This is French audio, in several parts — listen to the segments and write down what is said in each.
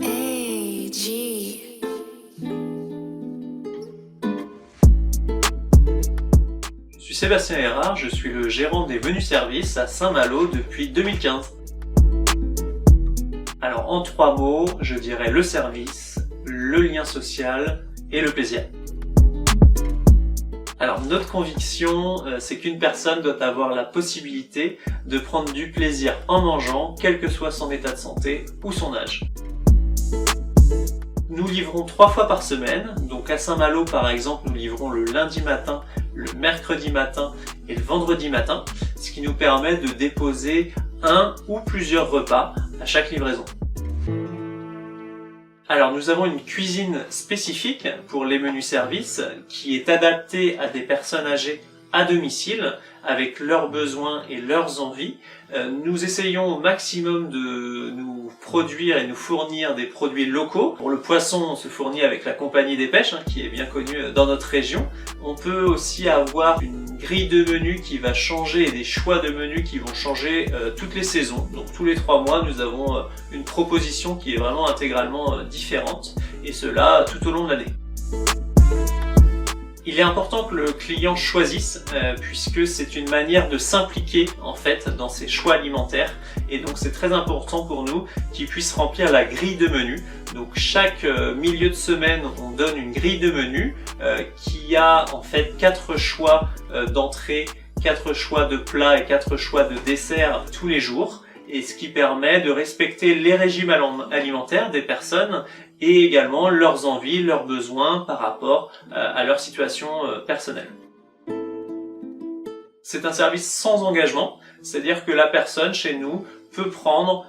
AG. Je suis Sébastien Erard, je suis le gérant des menus services à Saint-Malo depuis 2015. Alors en 3 mots, je dirais le service, le lien social et le plaisir. Alors notre conviction, c'est qu'une personne doit avoir la possibilité de prendre du plaisir en mangeant, quel que soit son état de santé ou son âge. Nous livrons 3 fois par semaine, donc à Saint-Malo par exemple, nous livrons le lundi matin, le mercredi matin et le vendredi matin, ce qui nous permet de déposer un ou plusieurs repas à chaque livraison. Alors nous avons une cuisine spécifique pour les menus services qui est adaptée à des personnes âgées à domicile avec leurs besoins et leurs envies. Nous essayons au maximum de nous produire et nous fournir des produits locaux. Pour le poisson, on se fournit avec la Compagnie des Pêches, qui est bien connue dans notre région. On peut aussi avoir une grille de menus qui va changer et des choix de menus qui vont changer toutes les saisons. Donc tous les 3 mois, nous avons une proposition qui est vraiment intégralement différente, et cela tout au long de l'année. Il est important que le client choisisse puisque c'est une manière de s'impliquer en fait dans ses choix alimentaires, et donc c'est très important pour nous qu'il puisse remplir la grille de menus. Donc chaque milieu de semaine on donne une grille de menus qui a en fait 4 choix d'entrée, 4 choix de plats et 4 choix de desserts tous les jours, et ce qui permet de respecter les régimes alimentaires des personnes et également leurs envies, leurs besoins par rapport à leur situation personnelle. C'est un service sans engagement, c'est-à-dire que la personne chez nous peut prendre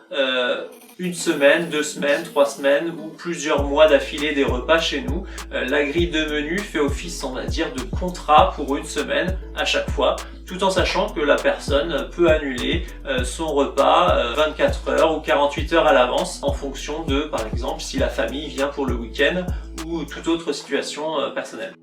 1 semaine, 2 semaines, 3 semaines ou plusieurs mois d'affilée des repas chez nous. La grille de menu fait office, on va dire, de contrat pour 1 semaine à chaque fois, tout en sachant que la personne peut annuler son repas 24 heures ou 48 heures à l'avance en fonction de, par exemple, si la famille vient pour le week-end ou toute autre situation personnelle.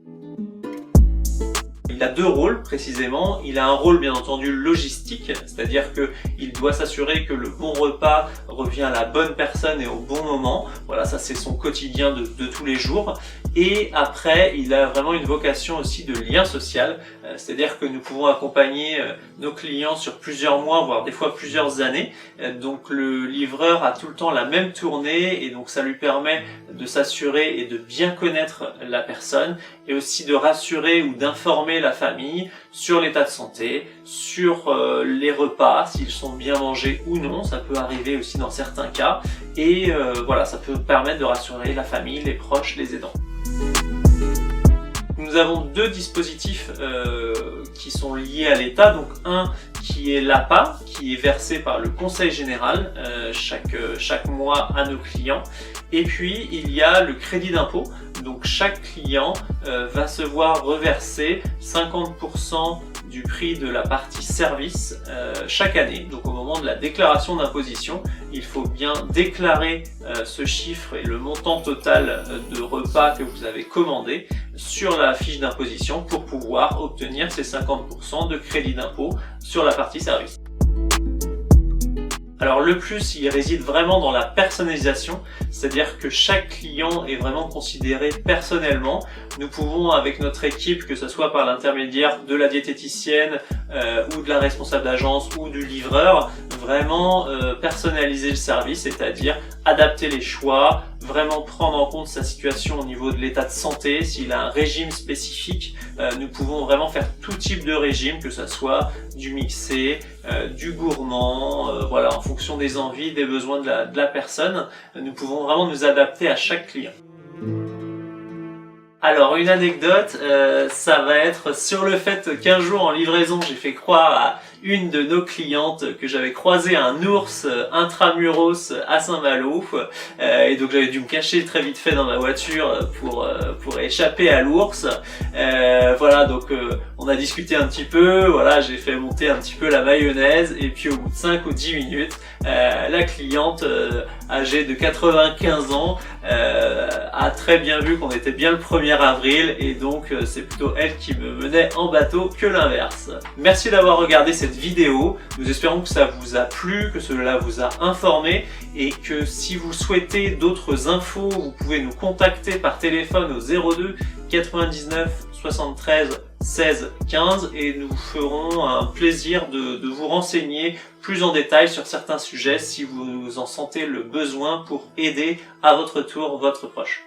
Il a 2 rôles précisément. Il a un rôle bien entendu logistique, c'est-à-dire qu'il doit s'assurer que le bon repas revient à la bonne personne et au bon moment. Voilà, ça c'est son quotidien de tous les jours. Et après, il a vraiment une vocation aussi de lien social, c'est-à-dire que nous pouvons accompagner nos clients sur plusieurs mois, voire des fois plusieurs années. Donc le livreur a tout le temps la même tournée, et donc ça lui permet de s'assurer et de bien connaître la personne, et aussi de rassurer ou d'informer la famille sur l'état de santé, sur les repas, s'ils sont bien mangés ou non, ça peut arriver aussi dans certains cas, et voilà, ça peut permettre de rassurer la famille, les proches, les aidants. Nous avons 2 dispositifs qui sont liés à l'État, donc un qui est l'APA, qui est versé par le Conseil général chaque mois à nos clients, et puis il y a le crédit d'impôt. Donc chaque client va se voir reverser 50% du prix de la partie service chaque année. Donc au moment de la déclaration d'imposition, il faut bien déclarer ce chiffre et le montant total de repas que vous avez commandé sur la fiche d'imposition pour pouvoir obtenir ces 50% de crédit d'impôt sur la partie service. Alors le plus, il réside vraiment dans la personnalisation, c'est-à-dire que chaque client est vraiment considéré personnellement. Nous pouvons, avec notre équipe, que ce soit par l'intermédiaire de la diététicienne ou de la responsable d'agence ou du livreur, vraiment personnaliser le service, c'est-à-dire adapter les choix, vraiment prendre en compte sa situation au niveau de l'état de santé. S'il a un régime spécifique, nous pouvons vraiment faire tout type de régime, que ce soit du mixé, du gourmand, voilà, en fonction des envies, des besoins de la personne. Nous pouvons vraiment nous adapter à chaque client. Alors une anecdote, ça va être sur le fait qu'un jour en livraison j'ai fait croire à une de nos clientes que j'avais croisé un ours intramuros à Saint-Malo, et donc j'avais dû me cacher très vite fait dans ma voiture pour échapper à l'ours. Voilà, donc on a discuté un petit peu, voilà, j'ai fait monter un petit peu la mayonnaise, et puis au bout de 5 ou 10 minutes, la cliente âgée de 95 ans a très bien vu qu'on était bien le 1er avril, et donc c'est plutôt elle qui me menait en bateau que l'inverse. Merci d'avoir regardé cette cette vidéo. Nous espérons que ça vous a plu, que cela vous a informé et que si vous souhaitez d'autres infos, vous pouvez nous contacter par téléphone au 02 99 73 16 15 et nous ferons un plaisir de vous renseigner plus en détail sur certains sujets si vous en sentez le besoin pour aider à votre tour votre proche.